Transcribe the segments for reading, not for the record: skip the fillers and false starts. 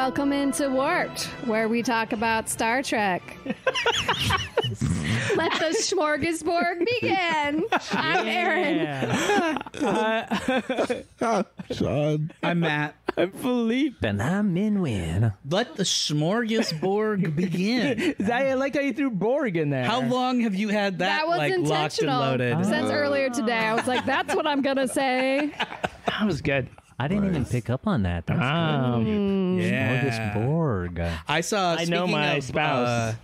Welcome into Warped, where we talk about Star Trek. Let the smorgasbord begin. I'm Erin. Sean. I'm Matt. I'm Phillipe. And I'm Minwin. Let the smorgasbord begin. I like how you threw Borg in there. How long have you had that, was like, locked and intentional. loaded? Since earlier today, I was like, that's what I'm going to say. That was good. I didn't even pick up on that. That's Yeah. Borg. I saw. I know my spouse.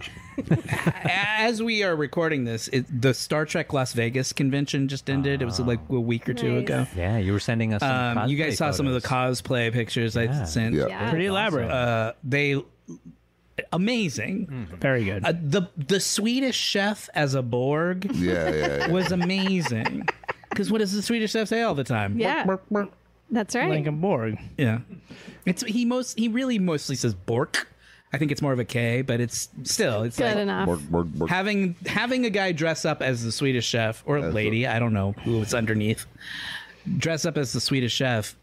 As we are recording this, the Star Trek Las Vegas convention just ended. It was like a week or two ago. Yeah, you were sending us some You guys saw some of the photos. cosplay pictures I sent. Yeah. Pretty elaborate. They amazing. Very good. The Swedish chef as a Borg Yeah. was amazing. Because what does the Swedish chef say all the time? Yeah. Bork, bork, bork. That's right. Like a Borg. Yeah, he really mostly says Bork. I think it's more of a K, but it's still Good like enough. Borg. having a guy dress up as the Swedish chef or lady, I don't know who it's underneath, dress up as the Swedish chef,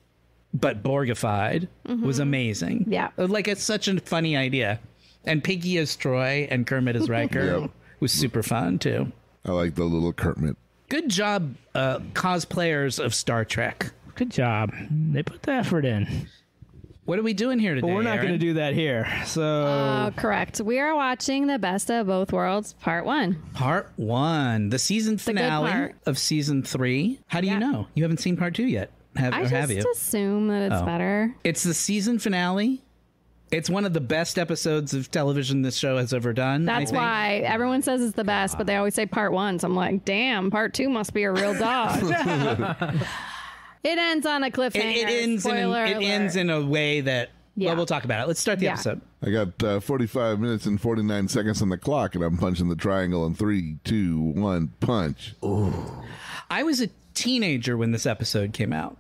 but Borgified was amazing. Yeah. Like it's such a funny idea, and Piggy as Troy and Kermit as Riker Yep. was super fun too. I like the little Kermit. Good job, cosplayers of Star Trek. Good job. They put the effort in. What are we doing here today? But we're not going to Erin? do that here. So Correct. We are watching The Best of Both Worlds, Part 1. Part 1, the season good finale part. of season 3. How do you know? You haven't seen part 2 yet, I have just you? assume that it's better. It's the season finale. It's one of the best episodes of television this show has ever done. I That's think. why everyone says it's the best, but they always say Part 1. So I'm like, damn, Part 2 must be a real dog. It ends on a cliffhanger. It ends Spoiler alert. in a way that. Yeah. Well, we'll talk about it. Let's start the Yeah. episode. I got 45 minutes and 49 seconds on the clock, and I'm punching the triangle in 3, 2, 1, punch. I was a teenager when this episode came out,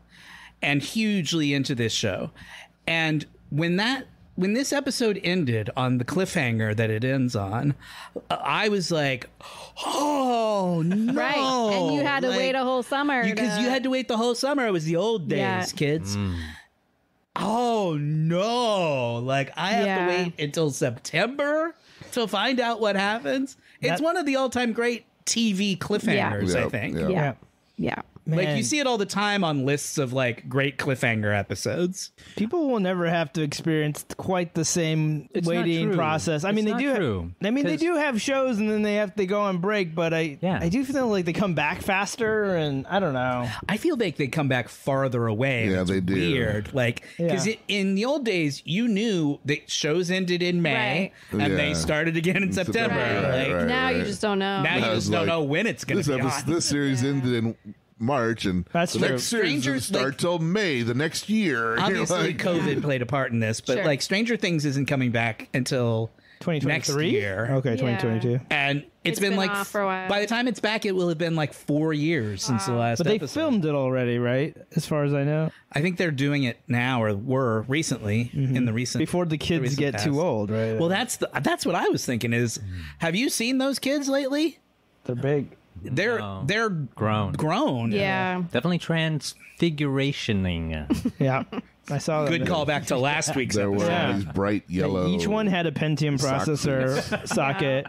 and hugely into this show. And when this episode ended on the cliffhanger that it ends on, I was like, "Oh no!" Right, and you had to wait a whole summer. Because you had to wait the whole summer. It was the old days, Yeah. kids. Oh no! Like I have to wait until September to find out what happens. It's one of the all-time great TV cliffhangers, I think. Yeah. Like Man. you see it all the time on lists of like great cliffhanger episodes. people will never have to experience quite the same It's not waiting true. process. I It's mean, they not do. true. I mean, they 'Cause- do have shows, and then they go on break. But I do feel like they come back faster, and I don't know. I feel like they come back farther away. Yeah, It's they do. Weird, like because Yeah. in the old days, you knew that shows ended in May Right. and Yeah. they started again in September. Right. Like, Now you just don't know. Now you I just was don't like, know when it's going to be on. This series ended in March, and That's the true. next series doesn't Strangers, start like- till May the next year. You're Obviously, like- COVID played a part in this, but Sure. like Stranger Things isn't coming back until 2023. next year. Okay, 2022. And it's been like off for a while. by the time it's back, it will have been like 4 years since the last. But they episode. filmed it already, right? As far as I know, I think they're doing it now, or were recently in the recent before the kids recent get past. too old, right? Well, that's what I was thinking. Is have you seen those kids lately? they're big. They're Grown. grown. Yeah. Definitely transfigurationing. Yeah, I saw that. Good callback to last week's They're episode. wearing Yeah. these bright yellow. Each one had a Pentium processor socket.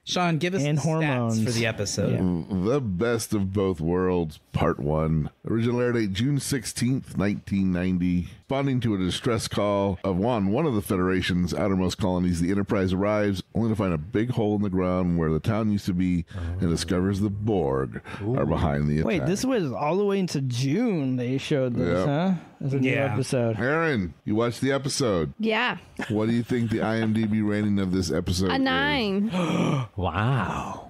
Sean, give us And the hormones. stats for the episode. The Best of Both Worlds, Part 1. Original air date June 16th, 1990. Responding to a distress call of one of the Federation's outermost colonies, the Enterprise arrives only to find a big hole in the ground where the town used to be and discovers the Borg are behind the attack. Wait, this was all the way into June they showed this, Yep. huh? As a new Yeah. episode. Aaron, you watched the episode. Yeah. What do you think the IMDb rating of this episode A is? 9. Wow.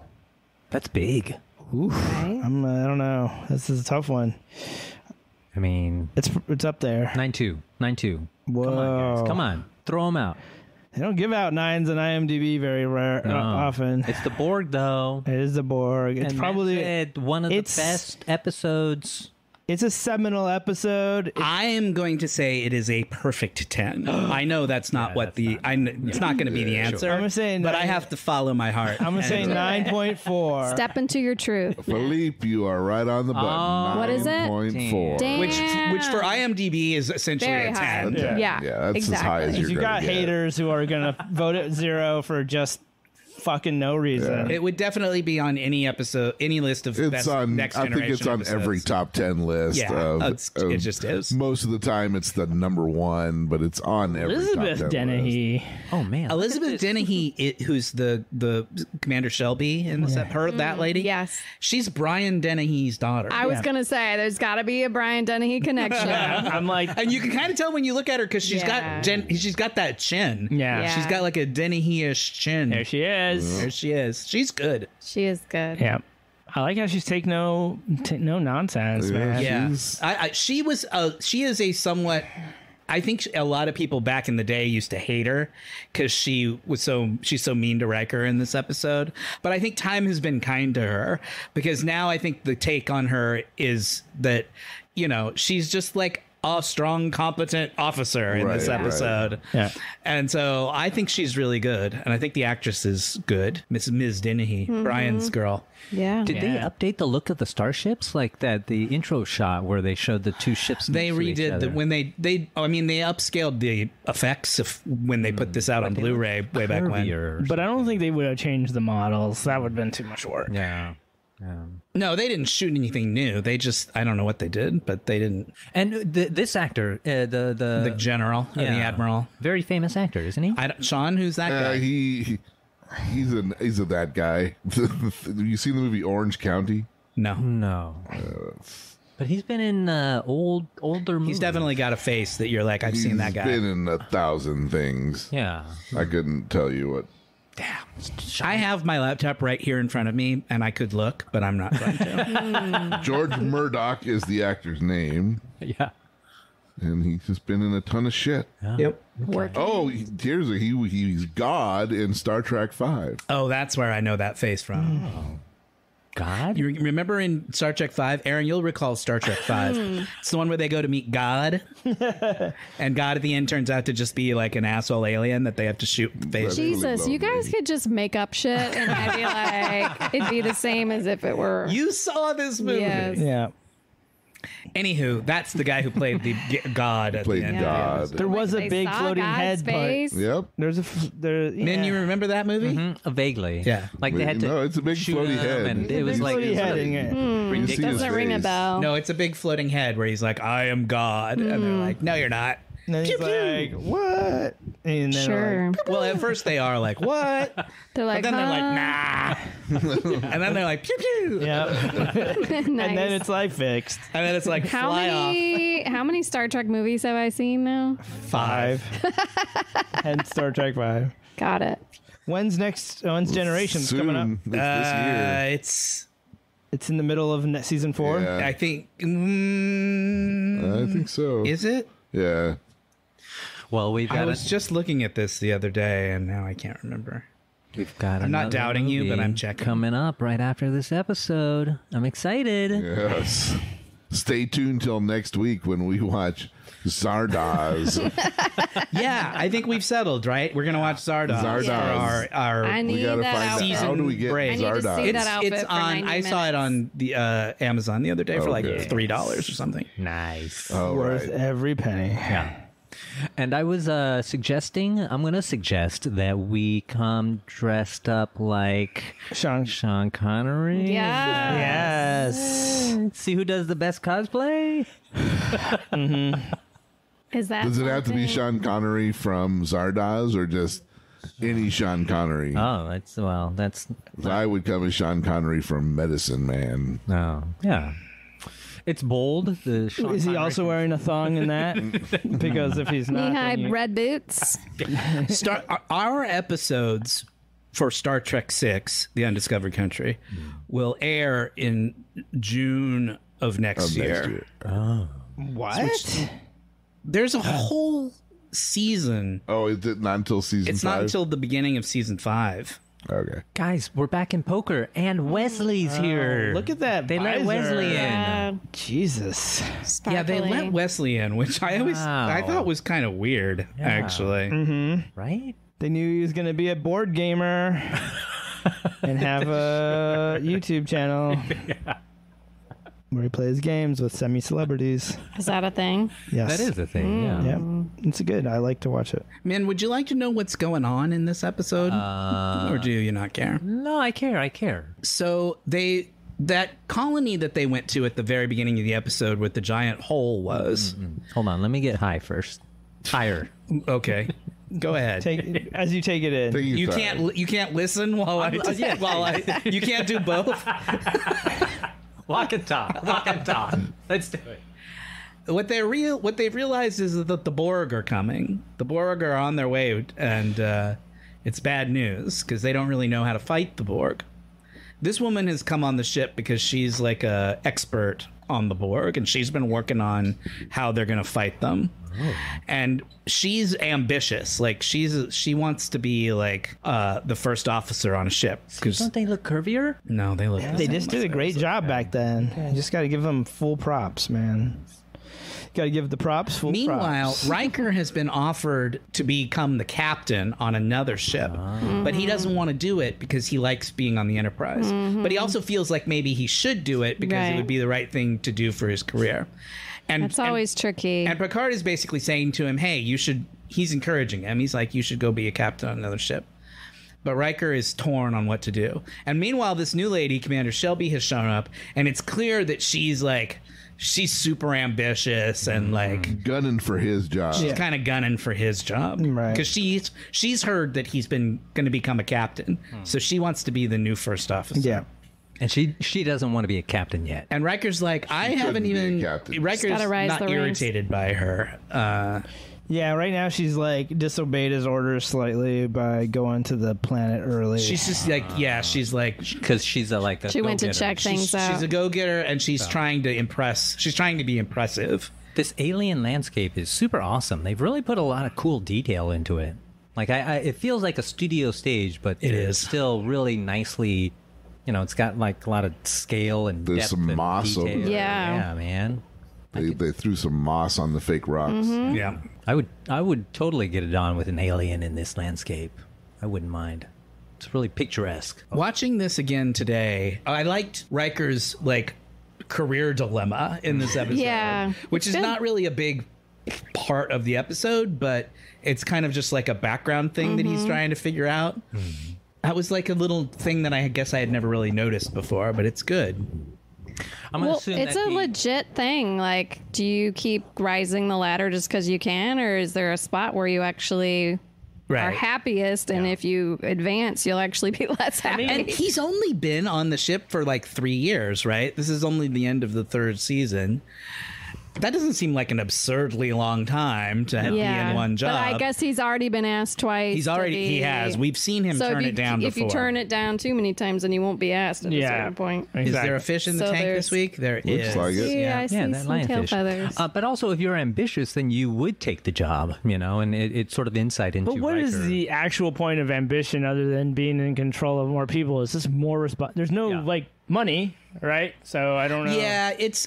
That's big. Right? I don't know. This is a tough one. I mean, It's up there. 9-2. 9-2. Whoa. Come on, guys. Come on. Throw them out. They don't give out 9s on IMDb very often. It's the Borg, though. It is the Borg. It's And probably Matt said one of the it's- best episodes It's a seminal episode. I am going to say it is a perfect 10. I know that's not it's not going to be the answer. I'm gonna say but I have to follow my heart. I'm going to say 9.4. Step into your truth. Phillipe, you are right on the button. What is it? 9.4. Damn. Which for IMDb is essentially Very a high. 10. Yeah, that's exactly. as high as you're You going got to get. haters who are going to vote at 0 for just fucking no reason. It would definitely be on any episode, any list of It's best on. next I generation think it's on episodes. every top 10 list. Yeah, it just is. Most of the time, it's the number one, but it's on every Elizabeth top 10 Dennehy. Oh man, Elizabeth Dennehy, who's the Commander Shelby in this, that lady. Yes. She's Brian Dennehy's daughter. I was gonna say there's got to be a Brian Dennehy connection. I'm like, and you can kind of tell when you look at her because she's got that chin. Yeah. She's got like a Dennehy-ish chin. there she is. There she is. She's good. She is good. Yeah. I like how she's take no nonsense, man. Yeah. She's- She is a somewhat. I think a lot of people back in the day used to hate her because she's so mean to Riker in this episode. But I think time has been kind to her because now I think the take on her is that, she's just like a strong, competent officer in this Right, episode. Yeah. And so I think she's really good. And I think the actress is good. Ms. Dennehy, Brian's girl. Yeah. did they update the look of the starships like that? The intro shot where they showed the two ships. They next to each redid other? when they upscaled the effects when they put this out on Blu-ray way back when. Curvier or But I don't think they would have changed the models. That would have been too much work. something. Yeah. No, they didn't shoot anything new. They just, I don't know what they did, but they didn't. And this actor, the The general or the admiral. very famous actor, isn't he? Sean, who's that guy? He's a that guy. You seen the movie Orange County? No. No. But he's been in older movies. He's definitely got a face that you're like, I've seen that guy. He's been in 1,000 things. Yeah. I couldn't tell you what. I have my laptop right here in front of me, and I could look, but I'm not going to. George Murdoch is the actor's name, Yeah. and he's just been in a ton of shit. Yep. Oh, he's God in Star Trek V. Oh, that's where I know that face from. God? You remember in Star Trek V? Aaron, you'll recall Star Trek V. It's the one where they go to meet God. And God at the end turns out to just be like an asshole alien that they have to shoot in the face. Jesus, you guys lonely. could just make up shit and I'd be like, it'd be the same as if it were. You saw this movie. Yes. Yeah. Anywho, that's the guy who played the God at Played the end. God. There was a They big saw floating God's head part. face. Yep. There's a Then you remember that movie? Vaguely. Yeah. Like they had to. No, it's a big shoot floaty him head. And it Big was like floaty head really in it. You see his Doesn't ring a face. bell. No, it's a big floating head where he's like, I am God. And they're like, no, you're not. And then he's Pew, pew. like, what? And then Sure. Well, at first they are like, what? But They're like, then they're like, huh? nah. And then they're like, pew, pew. yeah. Nice. And then it's like fixed. And then it's like, how fly off. many Star Trek movies have I seen now? 5. And Star Trek 5. Got it. When's Generations coming up? Soon. It's this year. It's in the middle of season 4. Yeah. I think. I think so. Is it? Yeah. Well, we've I got was just looking at this the other day, and now I can't remember. we've got. I'm not another doubting you, but movie I'm checking. coming up right after this episode. I'm excited. Yes. Stay tuned till next week when we watch Zardoz. Yeah, I think we've settled, right? We're gonna watch Zardoz. Zardoz. For our I we need gotta that find out. outfit. How do we get break. I need to see Zardoz? that outfit It's for on. 90 I saw it on the Amazon the other day for like Okay. $3 or something. Nice. Oh, Worth right. every penny. Yeah. And I was I'm going to suggest that we come dressed up like Sean Connery. Yeah. Yes. See who does the best cosplay? Is that Does it have to be something? Sean Connery from Zardoz or just any Sean Connery? Oh, that's I would come as Sean Connery from Medicine Man. no. Yeah. It's bold. The Sean Is he Connery also wearing a thong in that? Because if he's not, Knee-high then you- red boots. Our episodes for Star Trek VI, The Undiscovered Country, will air in June of next year. What? There's a whole season. Oh, is it not until season It's 5? not until the beginning of season 5. Okay. Guys, we're back in poker, and Wesley's here. Look at that. They let visor. Wesley in. Jesus. Yeah, they let Wesley in, which I thought was kind of weird, actually. Right? They knew he was going to be a board gamer and have a YouTube channel where he plays games with semi-celebrities. Is that a thing? Yes. That is a thing, yeah. Yeah, it's good. I like to watch it. Man, would you like to know what's going on in this episode? Or do you not care? No, I care. So that colony that they went to at the very beginning of the episode with the giant hole was... Hold on, let me get high first. Higher. Okay. Go ahead. As you take it in. You can't listen while you can't do both. Walk and talk. Let's do it. What they've realized is that the Borg are coming. The Borg are on their way, and it's bad news because they don't really know how to fight the Borg. This woman has come on the ship because she's like a expert on the Borg, and she's been working on how they're going to fight them. Oh. And she's ambitious. Like she wants to be like the first officer on a ship. Don't they look curvier? No, they look. They just did a great job back then. You just got to give them full props, man. Got to give the props full Meanwhile, props. Riker has been offered to become the captain on another ship, but he doesn't want to do it because he likes being on the Enterprise. But he also feels like maybe he should do it because it would be the right thing to do for his career. And it's always tricky. And Picard is basically saying to him, hey, you should... He's encouraging him. He's like, you should go be a captain on another ship. But Riker is torn on what to do. And meanwhile, this new lady, Commander Shelby, has shown up, and it's clear that she's super ambitious and like gunning for his job. She's kind of gunning for his job, right? Because she's heard that he's been going to become a captain, so she wants to be the new first officer. Yeah. And she doesn't want to be a captain yet. And Riker's like, I haven't even... Riker's not irritated by her. Yeah, right now she's like disobeyed his orders slightly by going to the planet early. She's just like, she's like... Because she's a she went to check things out. She's a go-getter, and she's trying to impress. She's trying to be impressive. This alien landscape is super awesome. They've really put a lot of cool detail into it. Like, it feels like a studio stage, but it is still really nicely... You know, it's got like a lot of scale and there's depth some and moss detail. over there. Yeah, man. They threw some moss on the fake rocks. Yeah, I would totally get it on with an alien in this landscape. I wouldn't mind. It's really picturesque. Watching this again today, I liked Riker's like career dilemma in this episode, which is not really a big part of the episode, but it's kind of just like a background thing that he's trying to figure out. That was like a little thing that I guess I had never really noticed before, but it's good. It's a legit thing. Like, do you keep rising the ladder just because you can, or is there a spot where you actually are happiest, and if you advance, you'll actually be less happy? And he's only been on the ship for like 3 years, right? This is only the end of the 3rd season. That doesn't seem like an absurdly long time to be in one job. But I guess he's already been asked twice. He has. We've seen him turn it down before. If you turn it down too many times, then you won't be asked at a certain point. Exactly. Is there a fish in the tank this week? There is. Looks like it. Yeah, I see that some tail feathers. But also, if you're ambitious, then you would take the job, and it's sort of insight into But what Riker. is the actual point of ambition other than being in control of more people? Is this more there's no money, right? So I don't know. Yeah, it's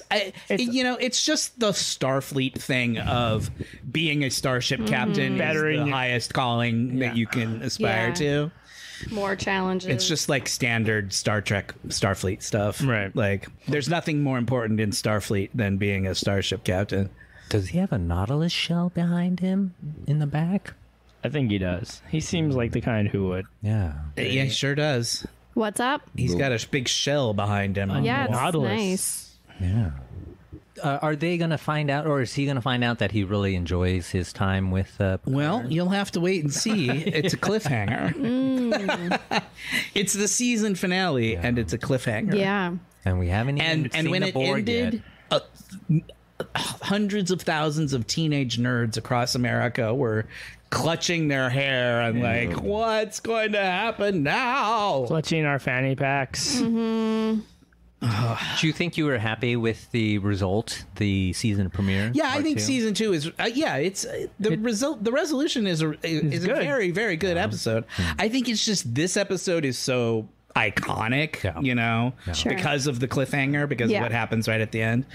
just the Starfleet thing of being a starship captain is the highest calling that you can aspire to. More challenges. It's just like standard Star Trek, Starfleet stuff. Right. Like, there's nothing more important in Starfleet than being a starship captain. Does he have a Nautilus shell behind him in the back? I think he does. He seems like the kind who would. Yeah. Yeah, he sure does. What's up? He's got a big shell behind him. Yeah, it's Nautilus. nice. Yeah. Are they going to find out, or is he going to find out that he really enjoys his time with Well, you'll have to wait and see. It's a cliffhanger. It's the season finale, and it's a cliffhanger. Yeah. And we haven't even seen when the it Borg ended, hundreds of thousands of teenage nerds across America were clutching their hair and like, what's going to happen now? Clutching our fanny packs. Do you think you were happy with the result, the season premiere? Yeah, I think season 2 is. It's the result. The resolution is a very, very good episode. I think it's just this episode is so iconic, because of the cliffhanger, because of what happens right at the end,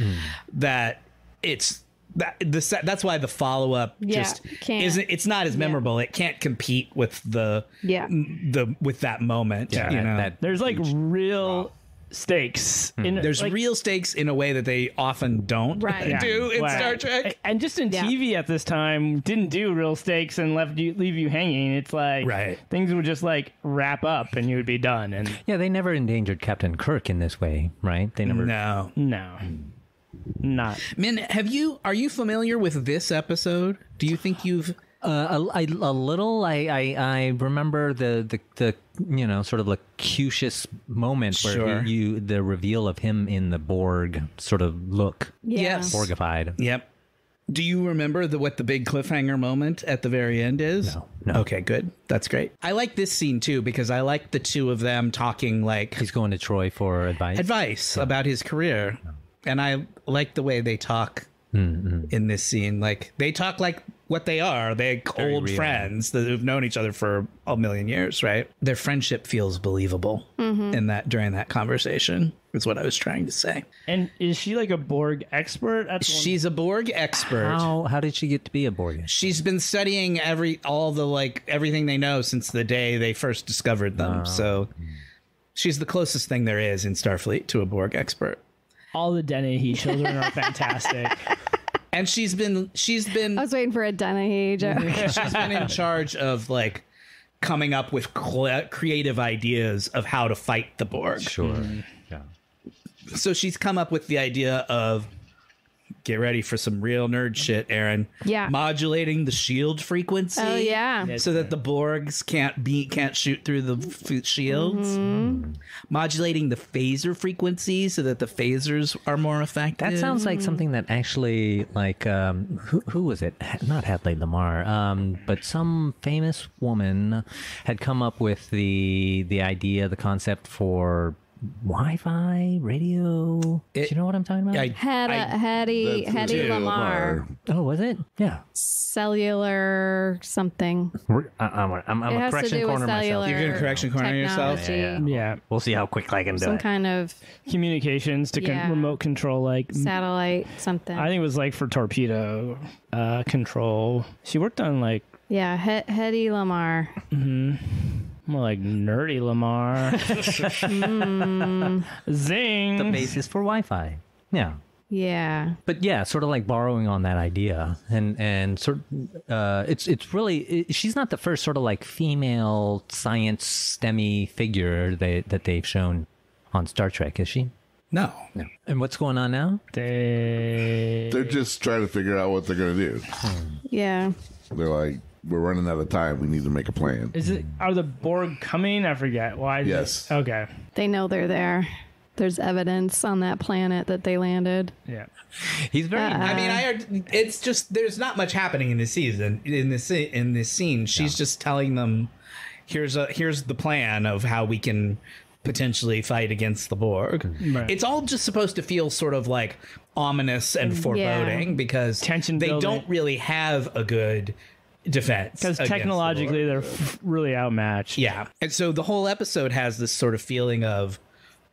that it's. That's why the follow up just isn't. It's not as memorable. It can't compete with with that moment. There's like real stakes. There's real stakes in a way that they often don't do in Star Trek. And just in TV at this time, didn't do real stakes and leave you hanging. It's like things would just like wrap up and you would be done. And they never endangered Captain Kirk in this way, right? They never. No. Not. Min, are you familiar with this episode? Do you think you've a little? I remember the sort of Locucious moment where the reveal of him in the Borg sort of look. Yes. Borgified. Yep. Do you remember what the big cliffhanger moment at the very end is? No. Okay, good. That's great. I like this scene too because I like the two of them talking like he's going to Troy for advice about his career. And I like the way they talk in this scene. Like they talk like what they are. They're old friends that have known each other for a million years, right? Their friendship feels believable in that during that conversation. Is what I was trying to say. And is she like a Borg expert? She's a Borg expert. How did she get to be a Borg? She's been studying everything they know since the day they first discovered them. So she's the closest thing there is in Starfleet to a Borg expert. All the Dennehy children are fantastic. And she's been I was waiting for a Dennehy joke. She's been in charge of like coming up with creative ideas of how to fight the Borg. Sure. Yeah. So she's come up with the idea of, get ready for some real nerd shit, Erin. Yeah. Modulating the shield frequency. Oh yeah. So that the Borgs can't shoot through the shields. Modulating the phaser frequency so that the phasers are more effective. That sounds like something that actually who was it? Not Hedy Lamarr, but some famous woman had come up with the idea, the concept for Wi-Fi, radio. Do you know what I'm talking about? Hedy Lamarr. Oh, was it? Yeah. Cellular something. I'm a correction corner myself. You're going to correction corner yourself? Yeah. We'll see how quick I can do it. Some kind of communications to remote control, like satellite something. I think it was like for torpedo control. She worked on like Hedy Lamarr. More like nerdy Lamar. Zing. The basis for Wi-Fi. Yeah. Yeah. But yeah, sort of like borrowing on that idea, and sort it's really she's not the first sort of like female science STEMmy figure that they've shown on Star Trek, is she? No. And what's going on now? They're just trying to figure out what they're going to do. Yeah. They're like, we're running out of time. We need to make a plan. Are the Borg coming? I forget. Why? Yes. Okay. They know they're there. There's evidence on that planet that they landed. Yeah. He's very. It's just there's not much happening in this season. In this scene, she's just telling them, here's the plan of how we can potentially fight against the Borg. Right. It's all just supposed to feel sort of like ominous and foreboding because tension they building. don't really have a good defense because technologically they're really outmatched. Yeah, and so the whole episode has this sort of feeling of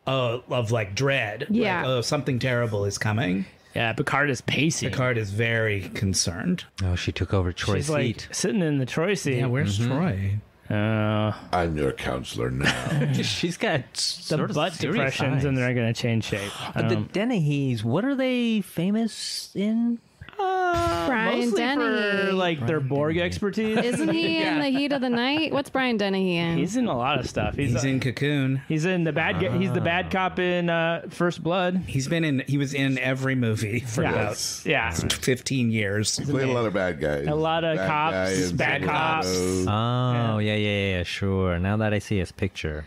like dread. Yeah, like, something terrible is coming. Yeah, Picard is pacing. Picard is very concerned. Oh, she took over Troy's seat. Like sitting in the Troy seat. Yeah, where's Troy? I'm your counselor now. She's got the butt depressions, eyes. And they're going to change shape. The Dennehys, what are they famous in? Brian Dennehy, for like their Borg expertise. Isn't he in The Heat of the Night? What's Brian Dennehy in? He's in a lot of stuff. He's in Cocoon. He's in the bad. He's the bad cop in First Blood. He was in every movie for about 15 years. He played a lot of bad guys. A lot of cops, bad cops. Oh yeah, sure. Now that I see his picture,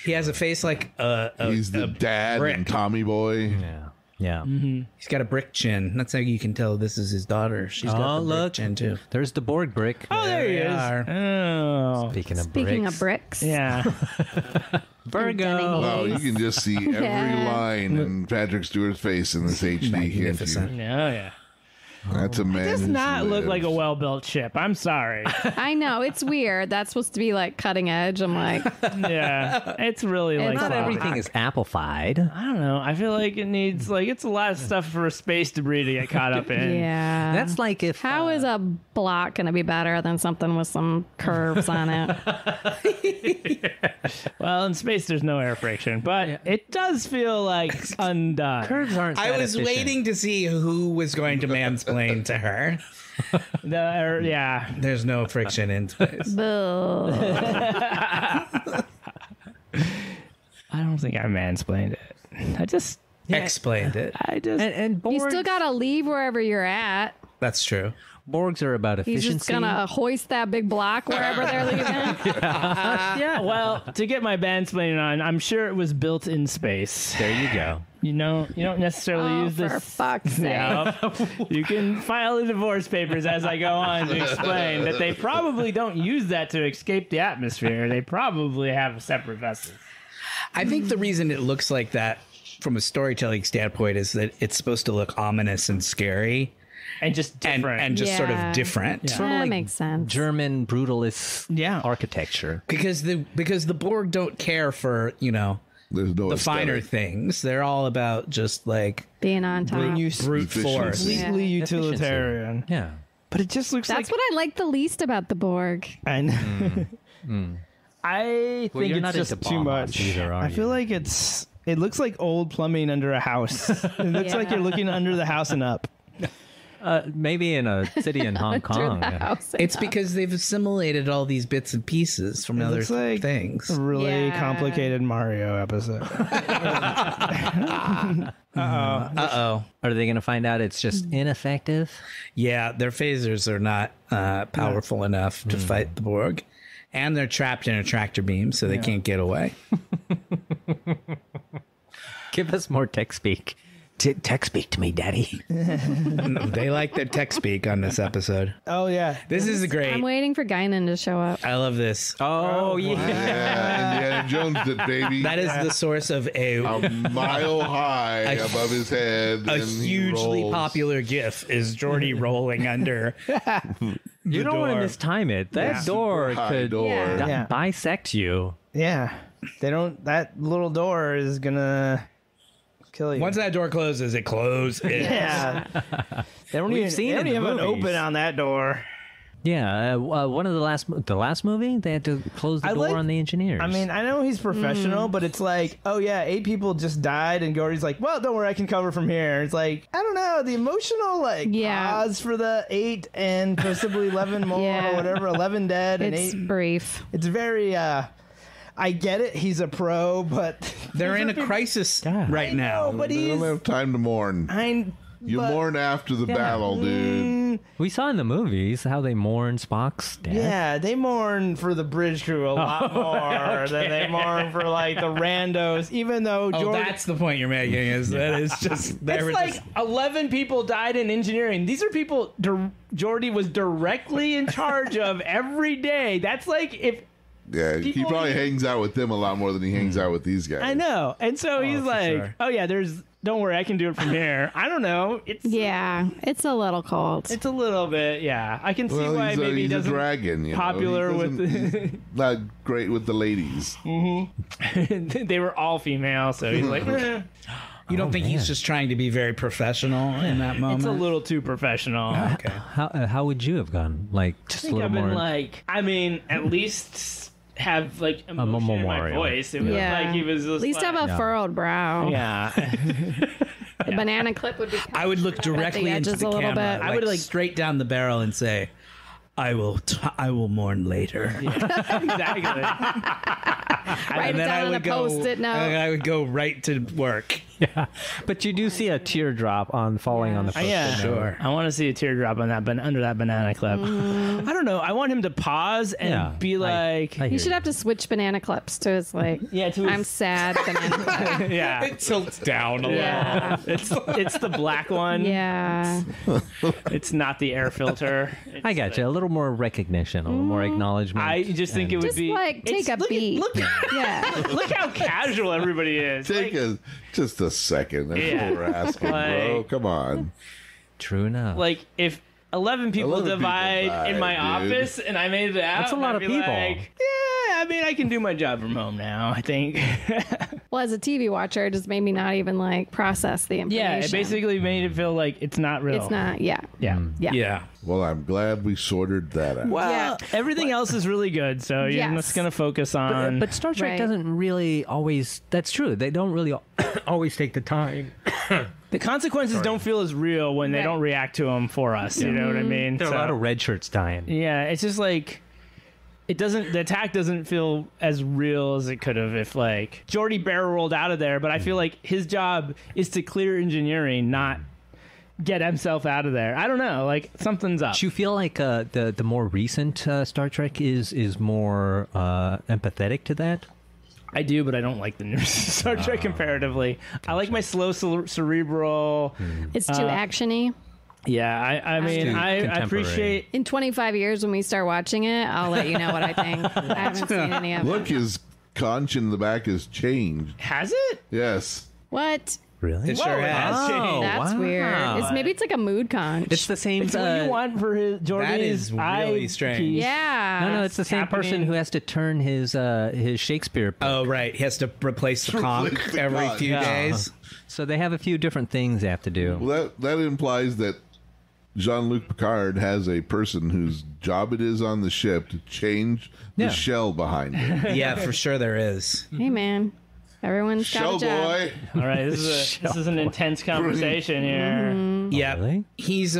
he has a face like he's the dad brick. in Tommy Boy. Yeah. Yeah. He's got a brick chin. That's how you can tell this is his daughter. She's got the brick chin too. There's the Borg brick. Oh, there he is. Are. Speaking of bricks. Yeah. Virgo. Wow, you can just see every line in Patrick Stewart's face in this HD. Magnificent. Can't you? Oh, yeah. That's a man. It does who's not look lived. like a well-built ship. I'm sorry. I know, it's weird. That's supposed to be like cutting edge. I'm like, Yeah. It's really like... Not sloppy. everything is applified. I don't know. I feel like it needs... Like, it's a lot of stuff for space debris to get caught up in. yeah. That's like if How is a block going to be better than something with some curves on it? Well, in space, there's no air friction, but it does feel like undone. curves aren't. I that was efficient. waiting to see who was going to mansplain to her. Yeah. There's no friction in space. Ugh. I don't think I mansplained it. I just... Explained it. I just... And Borgs, You still got to leave wherever you're at. That's true. Borgs are about He's efficiency. just going to hoist that big block wherever they're leaving. Yeah, well, to get my mansplaining on, I'm sure it was built in space. There you go. You don't necessarily Oh, use for this. fuck's sake. Yeah. You can file the divorce papers as I go on to explain that they probably don't use that to escape the atmosphere. They probably have separate vessels. I think the reason it looks like that from a storytelling standpoint is that it's supposed to look ominous and scary And just different. and just sort of Yeah. different. Sort of That like makes sense. German brutalist architecture. Because the Borg don't care for, There's no the finer aesthetic. things. They're all about just like Being on top. brute force. Efficiency. completely Yeah. utilitarian. Yeah. But it just looks That's like... what I like the least about the Borg. I know. I Well, think you're it's not just into too bomb much. house either, are I feel you? like it looks like old plumbing under a house. It looks like you're looking under the house and up. Maybe in a city in Hong Kong. Through the house. It's because they've assimilated all these bits and pieces from other looks like things. A really Yeah. complicated Mario episode. Uh-oh. Are they going to find out it's just ineffective? Yeah, their phasers are not powerful enough to fight the Borg. And they're trapped in a tractor beam, so they can't get away. Give us more tech speak. Tech speak to me, Daddy. They like their tech speak on this episode. Oh yeah, This is I'm great. waiting for Guinan to show up. I love this. Oh, yeah. Yeah, Indiana Jones did, baby. That is the source of a mile high above his head. a and he hugely rolls. popular GIF is Geordi rolling under. You don't want to door. mistime it. That door High could door. Yeah. Yeah. bisect you. yeah. They don't. That little door is gonna kill you. Once that door closes, it closes. yeah. They don't We've even. seen They it don't in even have an movies. open on that door. Yeah, one of the last movie, they had to close the I door like- on the engineers. I mean, I know he's professional, but it's like, oh yeah, 8 people just died, and Geordi's like, well, don't worry, I can cover from here. It's like, I don't know, the emotional pause for the 8 and possibly 11 more Yeah. or whatever, 11 dead and It's 8. brief. It's very. I get it, he's a pro, but They're in a crisis right now. but They don't he's. have time to mourn. You mourn after the battle, dude. we saw in the movies how they mourn Spock's death. Yeah, they mourn for the bridge crew a lot more than they mourn for like the randos. Even though Oh, Geordi, that's the point you're making. Is that it's just they were it's like just 11 people died in engineering. These are people Geordi was directly in charge of every day. That's like if Yeah, he People probably eat- hangs out with them a lot more than he hangs out with these guys. I know, and so he's for like, sure. "Oh yeah, don't worry, I can do it from here." I don't know. It's Yeah, it's a little cold. It's a little bit, yeah. I can see Well, why maybe he he's a doesn't dragon. You popular know? He with doesn't- he's not great with the ladies. they were all female, so he's like, "Eh." you don't think he's just trying to be very professional in that moment? It's a little too professional. okay. How would you have gone? Like just I a think little I've been more. like, I mean, at least have like emotion in my memorial. voice. It was Yeah. like he was just At least like, have a furrowed brow. yeah. The banana clip would be. I would look directly into edges the a little camera. bit. I would like straight down the barrel and say, I will mourn later. exactly. Write it down on a Post-it note. And I would go right to work. Yeah, but you do see a teardrop on falling on the Post-it Yeah, note. sure. I want to see a teardrop on that, but under that banana clip. I don't know. I want him to pause and be like, You should have to switch banana clips to his like. Yeah, to his- I'm sad banana clip. yeah, It tilts down a little. Yeah. it's the black one. Yeah. It's not the air filter. I got you. A little more recognition, a little more acknowledgement. I just think it would Just be like take it's- a beat. Look, Yeah. look how casual everybody is. Take just a second. That's Yeah. what we're asking, bro. Come on. True enough. Like if 11 people 11 people divide in died, my dude. office and I made it out, That's a lot I'd of be people. like, yeah, I mean, I can do my job from home now, I think. Well, as a TV watcher, it just made me not even like process the information. Yeah, it basically made it feel like it's not real. It's not. Yeah. Yeah. Yeah. Yeah. Well, I'm glad we sorted that out. Well, Yeah. everything else is really good, so you're Yes. just going to focus on... But Star Trek Right. doesn't really always. That's true. They don't really always take the time. the consequences don't feel as real when they Right. don't react to them for us, you know what I mean? There are a lot of red shirts dying. Yeah, it's just like... the attack doesn't feel as real as it could have if like Geordi barrel rolled out of there, but I feel like his job is to clear engineering, not get himself out of there. I don't know, like something's up. Do you feel like the more recent Star Trek is more empathetic to that? I do, but I don't like the new Star Trek comparatively. I like my slow cerebral. It's too actiony. Yeah, I mean, too I contemporary. appreciate. In 25 years, when we start watching it, I'll let you know what I think. I haven't seen any of Look, it. his conch in the back has changed. Has it? Yes. What? Really? It sure it has. has changed. That's wow. weird. It's like a mood conch. It's the same. It's what you want for his Geordi's that is really eye strange. piece. yeah. No, it's the same person happening. who has to turn his Shakespeare. Oh, right. He has to replace the conch Replace the every conch. few Yeah. days. So they have a few different things they have to do. Well, that implies that Jean-Luc Picard has a person whose job it is on the ship to change the Yeah. shell behind it. Yeah, for sure there is. Hey, man. Everyone's got Shell a job. boy. All right, this is an intense conversation here. Yeah. Really? She's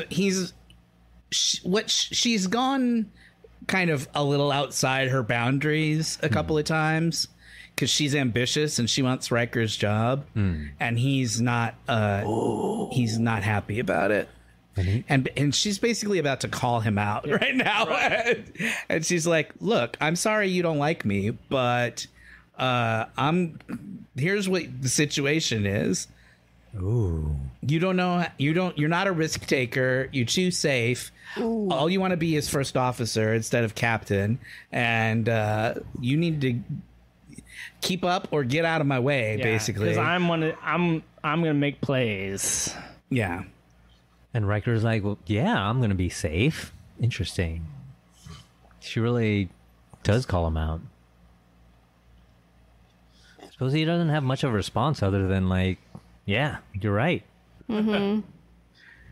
gone kind of a little outside her boundaries a couple of times because she's ambitious and she wants Riker's job, and he's not happy about it. And she's basically about to call him out right now. And she's like, look, I'm sorry you don't like me, but here's what the situation is. Ooh. You're not a risk taker. You choose safe. Ooh. All you want to be is first officer instead of captain. And you need to keep up or get out of my way, basically. Because I'm gonna make plays. Yeah. And Riker's like, well, yeah, I'm going to be safe. Interesting. She really does call him out. I suppose he doesn't have much of a response other than like, yeah, you're right. Mm-hmm.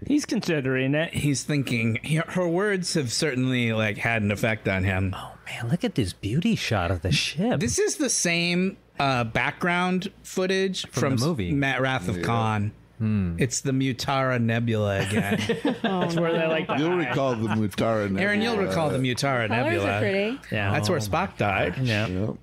He's considering it. He's thinking. Her words have certainly had an effect on him. Oh man, look at this beauty shot of the ship. This is the same background footage from the movie. Wrath of Khan. It's the Mutara Nebula again. That's where they like to You'll hide. recall the Mutara Nebula. Aaron, you'll recall the Mutara Colors Nebula. are pretty. Yeah. That's where Spock died. Yeah. Yep.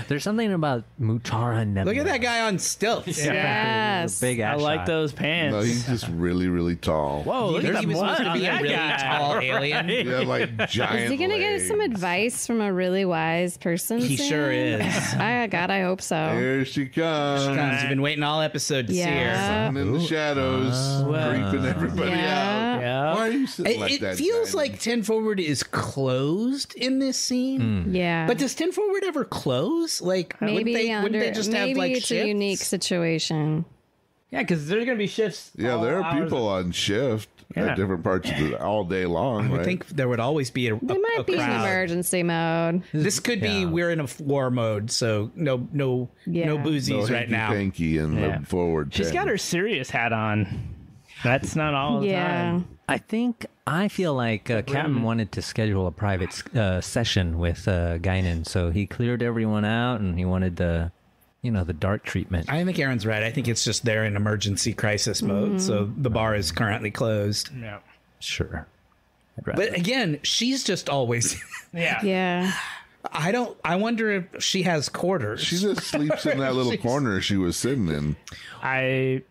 There's something about Mutara Nebula. Look at that guy on stilts. Yes. Big I ass like shot. those pants. No, he's just really, really tall. Whoa, look at He the was butt supposed to on be a that really guy. tall alien. Yeah, like giant. Is he going to get legs. some advice from a really wise person? He soon? sure is. God, I hope so. Here she comes. You've been waiting all episode to see her. Yeah. Sitting in the shadows, creeping everybody Yeah. out. Yeah. Why are you sitting like It that? feels giant? like 10 Forward is closed in this scene. Yeah. But does 10 Forward ever close? maybe wouldn't they just have maybe it's shifts? a unique situation. Yeah, because there's going to be shifts. Yeah, all there are hours people on shift Yeah. at different parts of the all day long. I would right? think there would always be a They might be in crowd. emergency mode. This could be we're in a war mode, so no Yeah. boozies no right now. hanky in Yeah. the forward. She's 10. got her serious hat on. That's not all the Yeah. time. I feel like Captain wanted to schedule a private session with Guinan, so he cleared everyone out and he wanted the dark treatment. I think Aaron's right. I think it's just they're in emergency crisis mode, so the bar is currently closed. Yeah. Sure. But again, she's just always Yeah. Yeah. I wonder if she has quarters. She just sleeps in that little corner she was sitting in.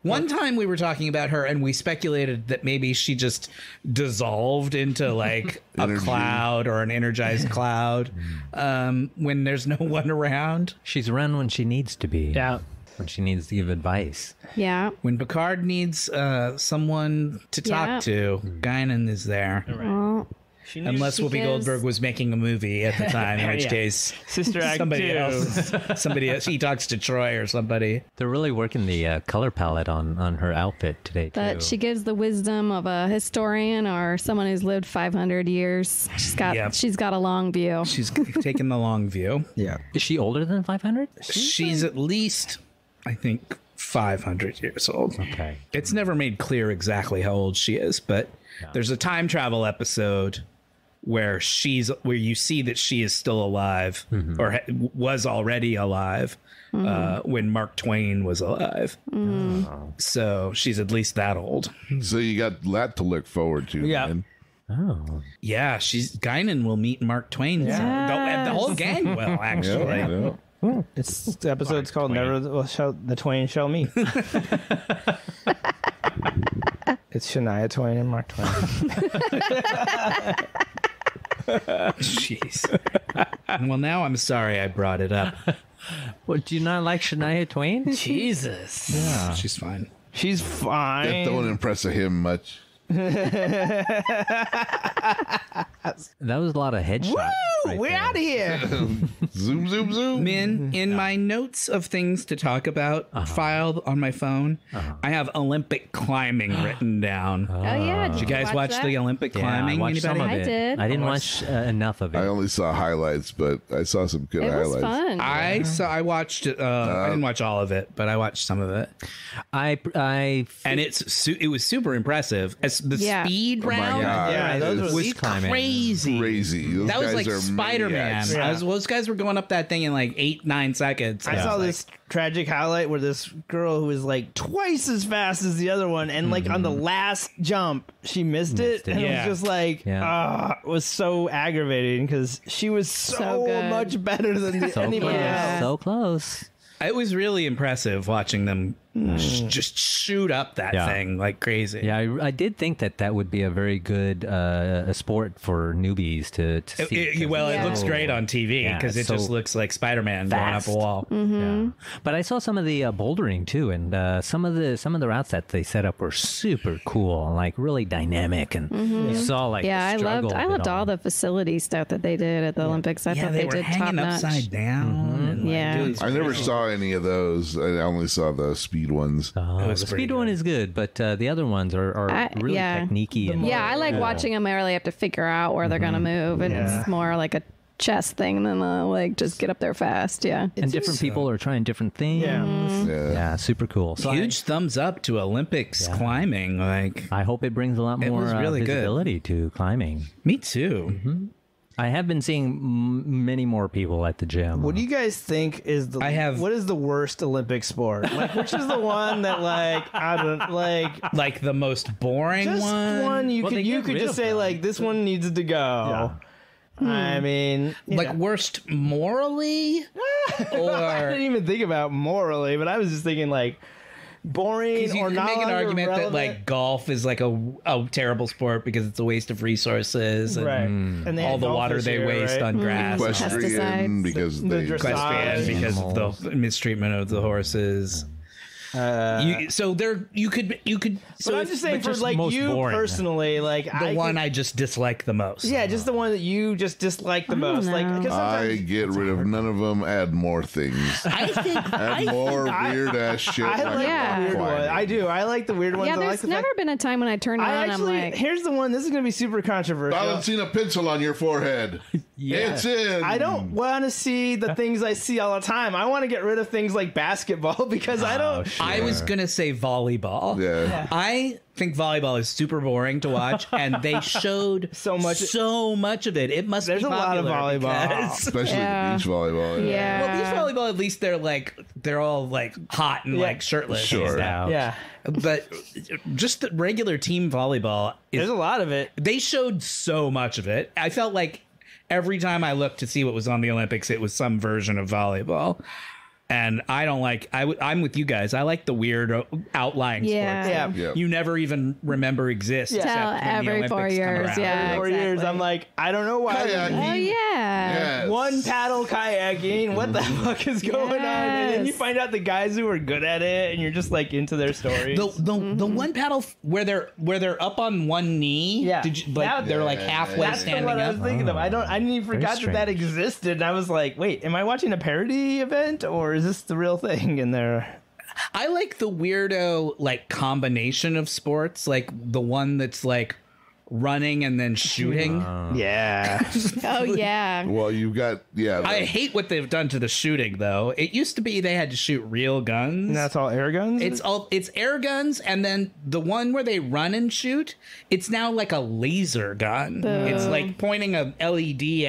One time we were talking about her and we speculated that maybe she just dissolved into like a cloud or an energized cloud when there's no one around. She's around when she needs to be. Yeah. When she needs to give advice. Yeah. When Picard needs someone to talk to, Guinan is there. Well, Unless Whoopi Goldberg was making a movie at the time, in which case Sister Act somebody 2. else, he talks to Troy or somebody. They're really working the color palette on her outfit today, too. but she gives the wisdom of a historian or someone who's lived 500 years. She's got a long view. She's taking the long view. Yeah. Is she older than 500? She's at least, I think, 500 years old. Okay. It's never made clear exactly how old she is, but there's a time travel episode where you see that she is still alive or was already alive when Mark Twain was alive. So she's at least that old. So you got that to look forward to. Yeah. Man. Oh. Yeah, Guinan will meet Mark Twain. Yes. The whole gang will, actually. Yeah. The episode's called "Never the Twain Shall Meet." It's Shania Twain and Mark Twain. Jeez. Well, now I'm sorry I brought it up. Well, do you not like Shania Twain? Jesus. Yeah. She's fine. She's fine. That don't impress him much. That was a lot of headshots. Woo! right We're there. out of here. Zoom, zoom, zoom. Min, in my notes of things to talk about filed on my phone, I have Olympic climbing written down. Oh, yeah. Did you guys watch that? the Olympic Yeah, climbing? I watched some of I it. did. I didn't watch enough of it. I only saw highlights, but I saw some good It was highlights. fun. I watched it. I didn't watch all of it, but I watched some of it, and it was super impressive. As the speed round God. Yeah, those was climbing. crazy. Crazy. Those That was guys like are Spider-Man. maniacs. Yeah. Those guys were going up that thing in like 8-9 seconds. I saw this tragic highlight where this girl who was like twice as fast as the other one, and like on the last jump, she missed it. And it was just like, it was so aggravating because she was so good. much better than So anybody close. else. So close. It was really impressive watching them just shoot up that thing like crazy. Yeah, I did think that would be a very good a sport for newbies to see. It looks great on TV because it just looks like Spider-Man going up a wall. Yeah. But I saw some of the bouldering too, and some of the routes that they set up were super cool and like really dynamic, and you saw like I the struggle loved of it all the facility stuff that they did at the Olympics. I thought they they were did top hanging notch. upside down. And doing I never saw any of those. I only saw the speed ones. The speed one is good, but the other ones are really techniquey. And Yeah, I like watching them. I really have to figure out where they're gonna move, and it's more like a chess thing than like just get up there fast. Yeah, and different people are trying different things. Yeah, super cool. So Huge thumbs up to Olympics climbing. Like, I hope it brings a lot more was really good. visibility to climbing. me too. I have been seeing many more people at the gym. What do you guys think is what is the worst Olympic sport? Like, which is the one that I don't Like the most boring just one you could just say like this one needs to go. I mean, like worst morally, I or didn't even think about morally, but I was just thinking like boring you or can not make an argument relevant. that like golf is like a terrible sport because it's a waste of resources and right, and they all had the golf water this they year, waste right? on grass. Equestrian, Pesticides. because The they dressage. Equestrian because of the mistreatment of the horses. So you could. So I'm just saying, for just like most you boring. personally, like The one I just dislike the most. yeah, just the one that you just dislike the most. Like, 'cause I sometimes get rid of none of them. Add more things. Add more weird ass shit. I like the weird one. I do. I like the weird ones. yeah. I like There's the never fact- been a time when I turn I around. actually I'm like, here's the one. This is going to be super controversial. I haven't seen a pencil on your forehead. It's in. I don't want to see the things I see all the time. I want to get rid of things like basketball because I don't. I was gonna say volleyball. Yeah. I think volleyball is super boring to watch, and they showed so much of it. It must There's be a lot of popular volleyball. because- Especially beach volleyball. yeah. Well, beach volleyball, at least they're all like hot and like shirtless. Sure. And stuff. Yeah, But just the regular team volleyball, there's a lot of it. they showed so much of it. I felt like every time I looked to see what was on the Olympics, it was some version of volleyball. And I don't like, I'm with you guys. I like the weird outlying sports. Yeah. You never even remember exist. Tell except when the every 4 Olympics come years. around. Yeah. Every 4 years, I'm like, I don't know why. Kayaking. Oh, yeah. Yes. One paddle kayaking. What the fuck is going on? And then you find out the guys who are good at it, and you're just like into their stories. The one paddle where they're up on one knee. Yeah. They're like halfway That's standing what I was up. thinking of. I didn't even forgot that existed. And I was like, wait, am I watching a parody event or is this the real thing in there? I like the weirdo like combination of sports, like the one that's like running and then shooting. Yeah. Oh, yeah. Well, you've got I hate what they've done to the shooting though. It used to be they had to shoot real guns. And that's all air guns? It's air guns, and then the one where they run and shoot, it's now like a laser gun. It's like pointing a LED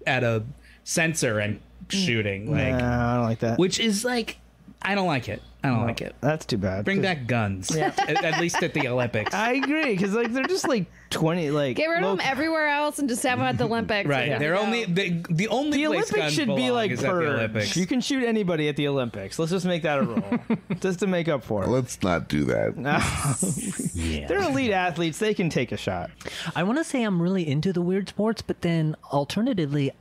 at a sensor and shooting. Like, no, I don't like that. which is like, I don't like it. I don't like it. That's too bad. Bring back guns. Yeah. at least at the Olympics. I agree, because like they're just like 20, like Get rid of them everywhere else and just have them at the Olympics. Right. Yeah. They're only the only the place Olympics guns should be belong like is at the purge. Olympics. You can shoot anybody at the Olympics. Let's just make that a rule, just to make up for it. Let's not do that. They're elite athletes. They can take a shot. I want to say I'm really into the weird sports, but then alternatively,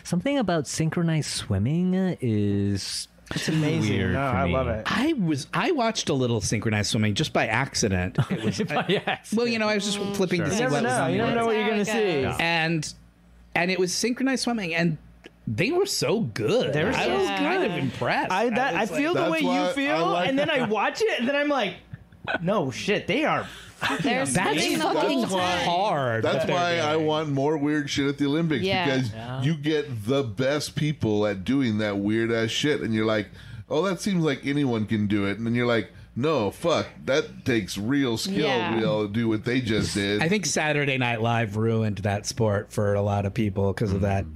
something about synchronized swimming is It's amazing. weird No, for I me. love it. I watched a little synchronized swimming just by accident. It was well, I was just flipping to You see never what was know. on You the never know what you're That's gonna how it see. goes. and it was synchronized swimming, and they were so good. They were I so was good. kind of impressed. I feel the that's way why you I feel, like- and then I watch it, and then I'm like, no shit, they are. They're That's spending the fucking whole time. hard. That's what they're why I doing. want more weird shit at the Olympics, Yeah. because you get the best people at doing that weird ass shit, and you're like, oh, that seems like anyone can do it, and then you're like, no, fuck, that takes real skill Yeah. to be able to do what they just did. I think Saturday Night Live ruined that sport for a lot of people because of that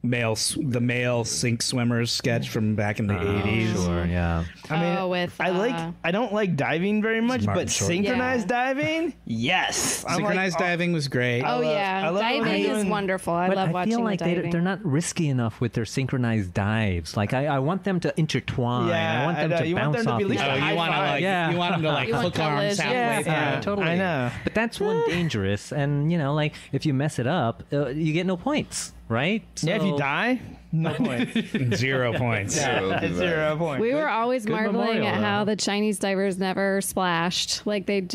the male sink swimmers sketch from back in the 80s. Sure, yeah. I mean, with I don't like diving very much, Martin but Short. synchronized diving, yes. I'm Synchronized like, diving was great. Oh, I yeah. love Diving what is they're doing. wonderful. I But love I watching feel like the diving. they're not risky enough with their synchronized dives. Like I want them to intertwine. Yeah, I want them I know. to You want bounce them to off be at each least other. a high you want to five. like Yeah. you want them to like You want hook arms collision. halfway through. Yeah, totally. I know. But that's one dangerous, and like if you mess it up, you get no points, right? Yeah, if you So- die, no point. 0 points. So, 0 point. We were always marveling memorial, at how though. the Chinese divers never splashed. Like they were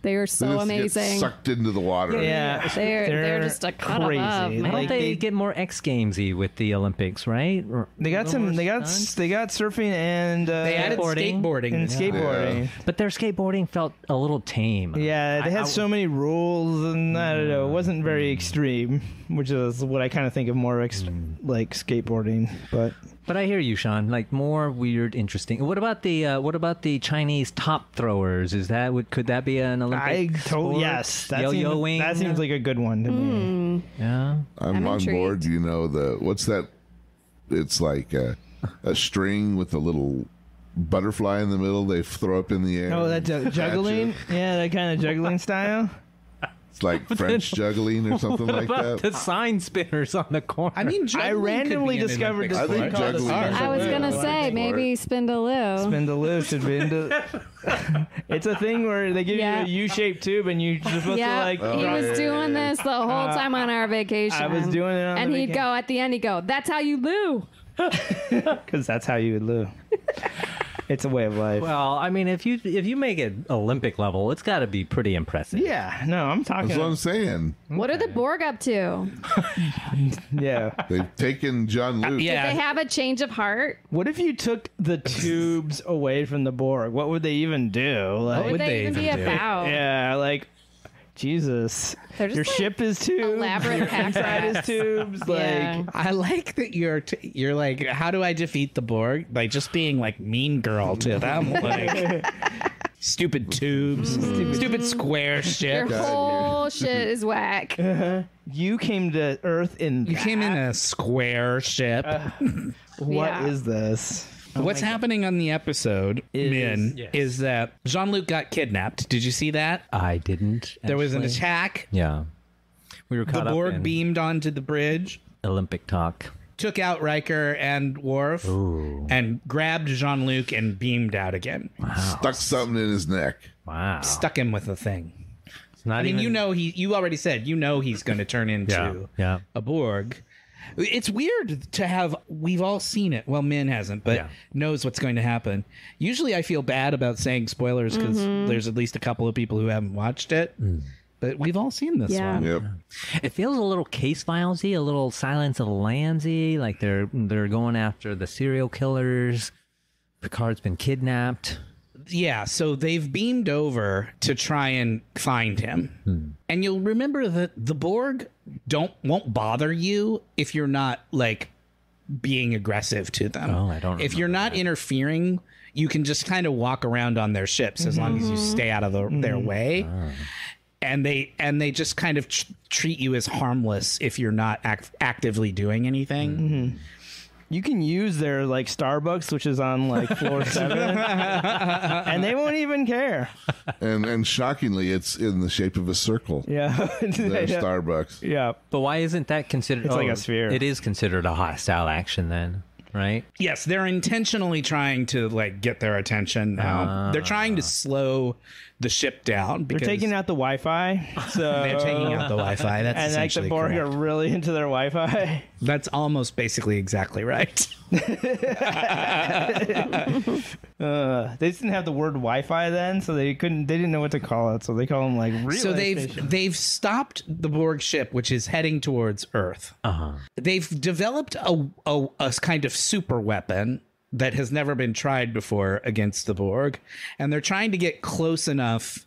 they so just get amazing. sucked into the water. Yeah, They're just a cut crazy. above, man. Why don't Like, they get more X Gamesy with the Olympics, right? Or- They got little some. They more got stunts? they got surfing and They added skateboarding. and skateboarding. But their skateboarding felt a little tame. Yeah, they had so many rules, and I don't know, it wasn't very extreme, which is what I kind of think of more like skateboarding. But I hear you, Sean. Like more weird, interesting. What about the Chinese top throwers? could that be an Olympic sport? yes, that Yo-yoing? seems like a good one to me. Yeah. I'm on intrigued. board. You know, what's that? It's like a string with a little butterfly in the middle. They throw up in the air. Oh, that's and catch juggling. it. Yeah, that kind of juggling style. It's like French juggling or something What like about that. the sign spinners on the corner? I mean, I juggling randomly could be an discovered Olympic this I sport. think thing called a juggling. I was gonna say maybe Spindaloo. Spindaloo should be into. It's a thing where they give Yeah. you a U-shaped tube, and you're supposed Yeah, to like. he was yeah, doing this the whole time on our vacation. I was doing it on and the he'd vacation. go at the end. He'd go, "That's how you loo." Because that's how you would lose. It's a way of life. Well, I mean, if you make it Olympic level, it's got to be pretty impressive. Yeah, no, I'm talking. That's what I'm saying. What are the Borg up to? Yeah. They've taken Jean-Luc. Did they Yeah. have a change of heart? What if you took the tubes away from the Borg? What would they even do? What Like, would would they they even be even do? about? yeah, like Jesus. They're just Your like ship is tubes. elaborate Your pack inside is rats. tubes. Yeah. Like I like that you're like, how do I defeat the Borg? By just being like mean girl to them, like stupid tubes, stupid square Your ship. whole shit is whack. you came to Earth in. You came in a square ship. What is Yeah. this? What's happening on the episode, Min, Yes. is that Jean-Luc got kidnapped. Did you see that? I didn't. There was an actually. attack. Yeah. We were caught the up Borg in beamed onto the bridge, Olympic talk. took out Riker and Worf, and grabbed Jean-Luc and beamed out again. Wow. Stuck something in his neck. Wow. Stuck him with a thing. It's not even... you already said, he's going to turn into a Borg. It's weird to have, we've all seen it. Well, Min hasn't, but knows what's going to happen. Usually I feel bad about saying spoilers because there's at least a couple of people who haven't watched it. But we've all seen this one. Yep. It feels a little case filesy, a little Silence of the Lambsy, like they're going after the serial killers. Picard's been kidnapped. Yeah, so they've beamed over to try and find him. And you'll remember that the Borg won't bother you if you're not like being aggressive to them. Oh, I don't. If you're not interfering, you can just kind of walk around on their ships as long as you stay out of their way. And they just kind of treat you as harmless if you're not actively doing anything. You can use their like Starbucks, which is on like floor 7, and they won't even care. And shockingly, it's in the shape of a circle. Yeah, Their Starbucks. Yeah, But why isn't that considered? It's like a sphere. It is considered a hostile action then, right? Yes, they're intentionally trying to like get their attention now. They're trying to slow the ship down. they're taking out the Wi-Fi. So They're taking out the Wi-Fi. That's and like the essentially Borg correct. are really into their Wi-Fi. That's almost basically exactly right. They didn't have the word Wi-Fi then, so they didn't know what to call it, so they call them like relay So station. they've stopped the Borg ship, which is heading towards Earth. They've developed a kind of super weapon that has never been tried before against the Borg, and they're trying to get close enough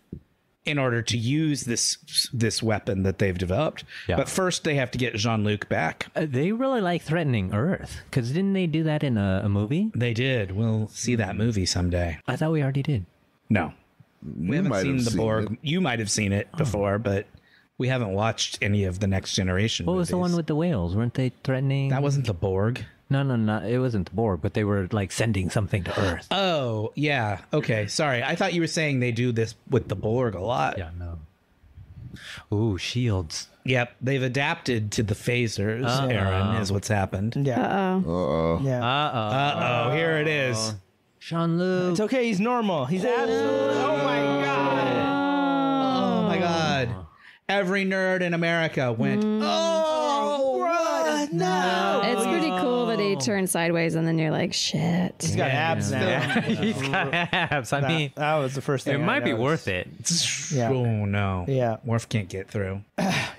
in order to use this weapon that they've developed. Yeah. But first, they have to get Jean-Luc back. They really like threatening Earth, because didn't they do that in a movie? They did. We'll see that movie someday. I thought we already did. No, we haven't might seen have the seen Borg. it. You might have seen it before, but we haven't watched any of the Next Generation. What was the movies. one with the whales? Weren't they threatening? That wasn't the Borg. No, it wasn't the Borg, but they were like sending something to Earth. Oh, yeah. Okay, sorry. I thought you were saying they do this with the Borg a lot. Yeah, no. Ooh, shields. Yep, they've adapted to the phasers, Aaron, is what's happened. Yeah. Yeah. Uh-oh, here it is. Jean-Luc. It's okay. He's normal. He's absolutely. Oh my god. Oh, my God. Every nerd in America went, oh, what? No. It's pretty cool that he turned sideways and then you're like, shit. He's got abs now. He's got abs. I mean, that was the first thing. it I might be noticed. worth it. Yeah. Oh, no. Yeah. Worf can't get through.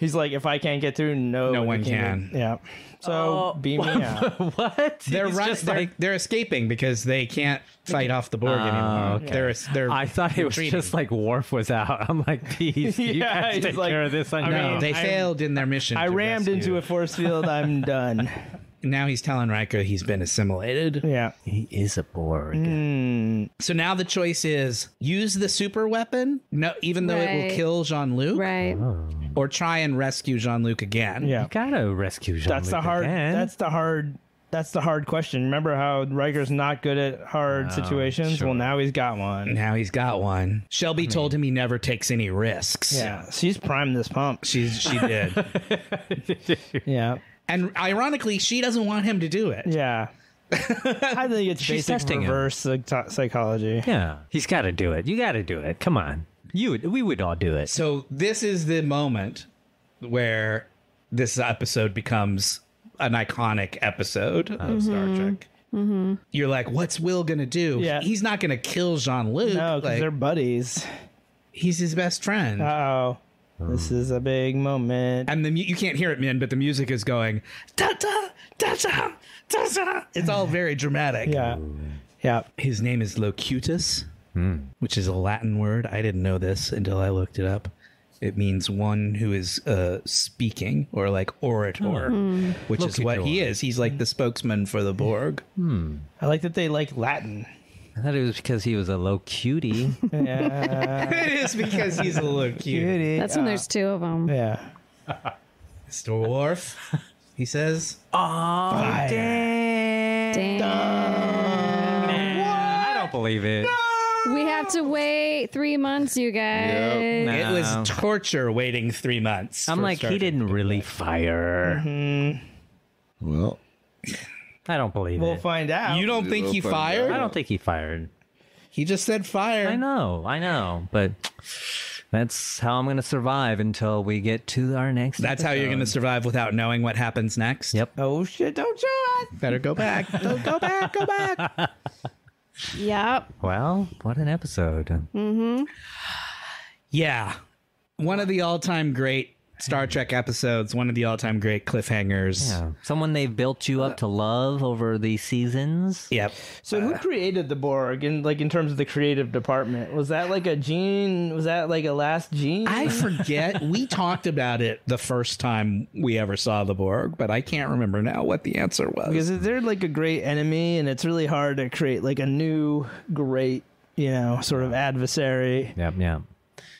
He's like, if I can't get through, no one can. Yeah. So beam me out. What? They're they're escaping because they can't fight off the Borg anymore. okay. They're I thought it was retreating. just like Worf was out. I'm like, please, you Yeah, guys he's take like, care of this. I No, know. they failed in their mission. I to rammed rescue. into a force field. I'm done. Now he's telling Riker he's been assimilated. Yeah. He is a Borg. So now the choice is use the super weapon, no, even though it will Right. kill Jean-Luc, Right. or try and rescue Jean-Luc again. Yeah. You gotta rescue Jean-Luc That's the hard. again. That's the hard question. Remember how Riker's not good at hard situations? sure. Well, now he's got one. Now he's got one. Shelby told him he never takes any risks. Yeah. She's primed this pump. She did. Yeah. And ironically, she doesn't want him to do it. Yeah. I think it's She's basic testing him. reverse psychology. Yeah, he's got to do it. You got to do it. Come on, we would all do it. So this is the moment where this episode becomes an iconic episode of Star Trek. Mm-hmm. You're like, what's Will gonna do? Yeah. He's not gonna kill Jean-Luc. No, because Like, they're buddies. he's his best friend. Uh-oh. This is a big moment. And you can't hear it, man, but the music is going da da da da da da. It's all very dramatic. Yeah. Yeah. His name is Locutus, which is a Latin word. I didn't know this until I looked it up. It means one who is speaking, or like orator, which is what he is. He's like the spokesman for the Borg. I like that they like Latin. I thought it was because he was a low cutie. Yeah. It is because he's a little cute. Cutie. That's when there's two of them. Yeah. Mr. Worf, he says. Damn. I don't believe it. We have to wait 3 months, you guys. Yep. It was torture waiting 3 months. I'm like, he didn't really fire. Well, I don't believe We'll it. find out. You don't think he fired? I don't think he fired. He just said fire. I know, but that's how I'm going to survive until we get to our next. That's how you're going to survive without knowing what happens next? Yep. Oh shit! Don't show us. Better go back. Go back. Go back. Yep. Well, what an episode. Yeah. One of the all-time great Star Trek episodes, one of the all-time great cliffhangers. Yeah. Someone they've built you up to love over the seasons. Yep. So who created the Borg in terms of the creative department? Was that like a Gene? Was that like a last Gene? I forget. We talked about it the first time we ever saw the Borg, but I can't remember now what the answer was. Because they're like a great enemy, and it's really hard to create like a new great, sort of adversary. Yep.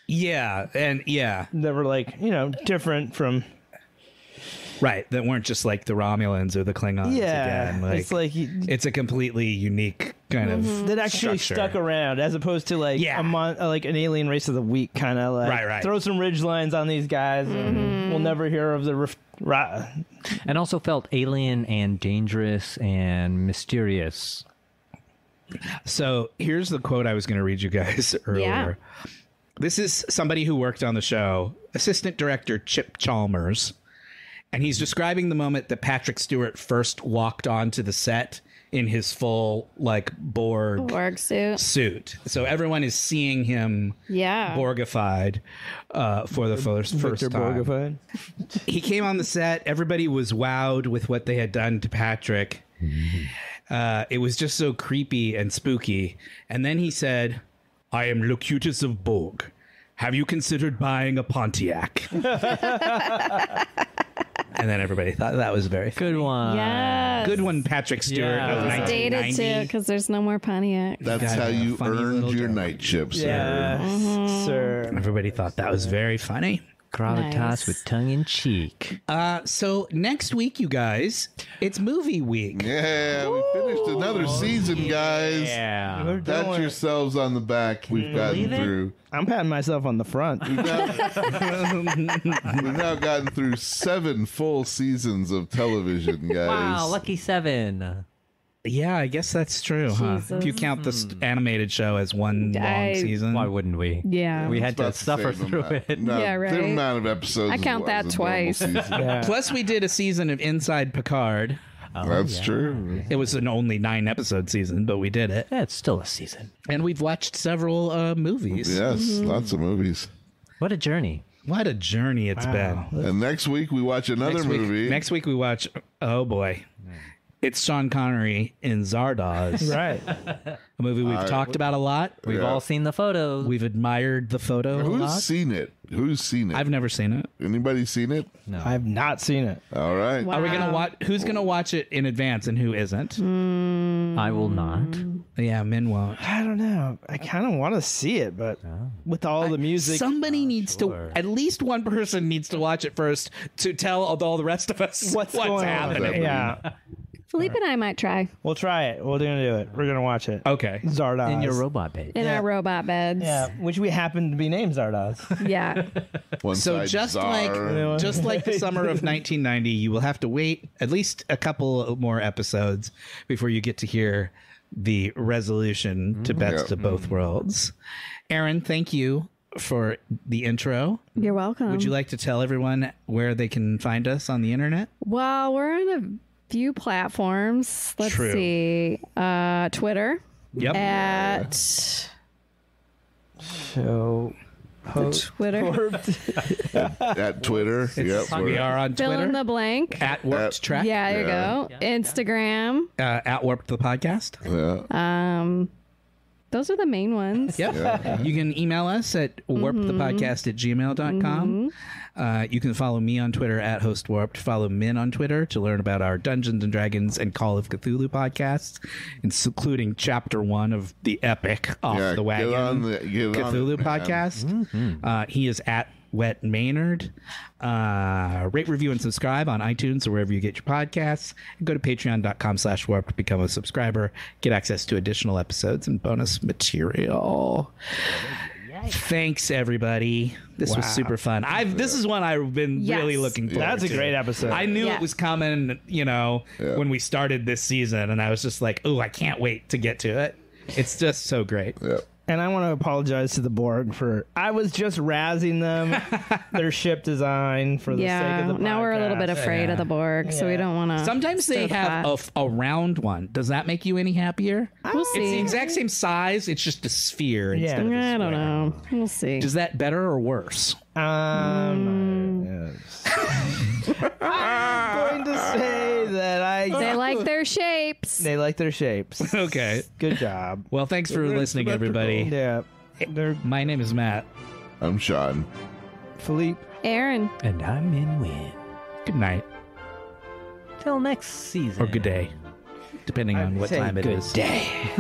Yeah, and yeah. That were like, different from. Right, that weren't just like the Romulans or the Klingons again. It's like it's a completely unique kind of that actually structure. stuck around, as opposed to like like an alien race of the week kind of like right. Throw some ridge lines on these guys, and we'll never hear of the. And also felt alien and dangerous and mysterious. So here's the quote I was going to read you guys earlier. Yeah. This is somebody who worked on the show, assistant director Chip Chalmers, and he's describing the moment that Patrick Stewart first walked onto the set in his full like Borg suit. So everyone is seeing him Borgified for the first time. Borgified. He came on the set. Everybody was wowed with what they had done to Patrick. It was just so creepy and spooky. And then he said, "I am Locutus of Borg. Have you considered buying a Pontiac?" And then everybody thought that was very Good one. Yes. good one, Patrick Stewart of It's dated 1990. too, because there's no more Pontiac. that's Got how a you funny earned little your joke. night shift, sir. Yeah, sir. Everybody thought that was very funny. Gravitas Nice. with tongue in cheek. So next week, you guys, it's movie week. Yeah, we finished another season, guys. Yeah. We're Pat doing- yourselves on the back. We've gotten through. I'm patting myself on the front. We've now gotten through 7 full seasons of television, guys. Wow, lucky 7. Yeah, I guess that's true, huh? Jesus. If you count this animated show as one long season. Why wouldn't we? Yeah. We had It's to about the suffer same through amount. it. No, Yeah, right. same amount of episodes. I count that twice. Plus, we did a season of Inside Picard. That's true. It was an only 9-episode season, but we did it. Yeah, it's still a season. And we've watched several movies. Yes, lots of movies. What a journey. What a journey it's been. And next week we watch another movie. Next week we watch, oh boy, it's Sean Connery in Zardoz. Right. A movie we've talked about a lot. We've all seen the photos. We've admired the photo a Who's lot. seen it? Who's seen it? I've never seen it. Anybody seen it? I've not seen it. All right. Wow. Are we gonna watch? Who's gonna watch it in advance and who isn't? I will not. Yeah, Min won't. I don't know. I kind of want to see it, but with all the music. Somebody needs to. At least one person needs to watch it first to tell all the rest of us what's going on? happening. Yeah. Philippe and I might try We'll try it. We're going to do it. We're going to watch it. Okay. Zardoz. In your robot bed. in our robot beds. Yeah, which we happen to be named Zardoz. Yeah. One So side just czar. like the summer of 1990, you will have to wait at least a couple more episodes before you get to hear the resolution to Best of Both Worlds. Erin, thank you for the intro. You're welcome. Would you like to tell everyone where they can find us on the internet? Well, we're on a few platforms. Let's True. see. Twitter. Yep. At So, Twitter. At Twitter. Yep. We are on Fill in Twitter the blank. at Warped Track. Yeah, there you Yeah. go. Instagram. At Warped the Podcast. Yeah. Those are the main ones. Yep. You can email us at warpthepodcast@gmail.com. You can follow me on Twitter at HostWarped. Follow Min on Twitter to learn about our Dungeons and Dragons and Call of Cthulhu podcasts, including Chapter 1 of the epic Off Yeah, the get Wagon on the- get on Cthulhu it, man. podcast. He is at Wet Maynard. Rate, review, and subscribe on iTunes or wherever you get your podcasts. And go to patreon.com/warp to become a subscriber. Get access to additional episodes and bonus material. Thanks, everybody. This was super fun. This is one I've been really looking forward to. That's a great episode. I knew it was coming, when we started this season, and I was just like, oh, I can't wait to get to it. It's just so great. Yeah. And I want to apologize to the Borg for... I was just razzing them, their ship design for the sake of the podcast. Now we're a little bit afraid of the Borg, so we don't want to... Sometimes they have a round one. Does that make you any happier? We'll see. It's the exact same size. It's just a sphere instead of a I don't square. know. We'll see. Is that better or worse? I'm going to say that They like their shapes. They like their shapes. Okay. Good job. Well, thanks for listening, everybody. Yeah. My name is Matt. I'm Sean. Phillipe. Aaron. And I'm in Win. Good night. Till next season. Or good day, depending on what time it is. Good day.